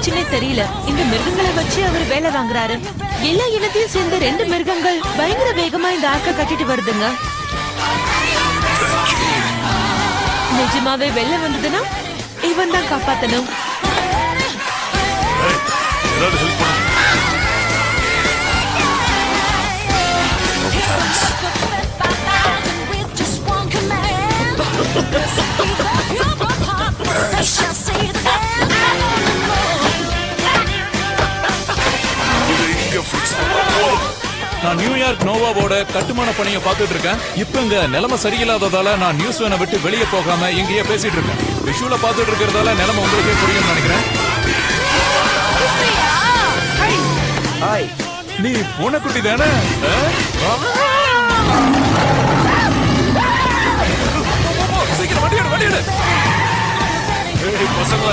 நடந்துச்சுன்னே தெரியல. இந்த மிருகங்களை வச்சு அவர் வேலை வாங்குறாரு. எல்லா இனத்தையும் சேர்ந்த 2 மிருகங்கள் பயங்கர வேகமா இந்த ஆர்க்க கட்டிட்டு வருதுங்க. நிஜமாவே வெள்ளம் வந்ததுன்னா இவன் தான் காப்பாத்தணும். நான் நியூயார்க் நோவாவோட கட்டுமான பணியை பார்த்துட்டு இருக்கேன். இப்ப இங்க நிலைமை சரியில்லாததால நான் நியூஸ் வேனை விட்டு வெளியே போகாம இங்கேயே பேசிட்டு இருக்கேன். விஷுவல பார்த்துட்டு இருக்கிறதால நிலைமை உங்களுக்கே புரியும்னு நினைக்கிறேன். நீ பூனைக்குட்டி தானே? சீக்கிரம் வண்டி எடு. பசங்களா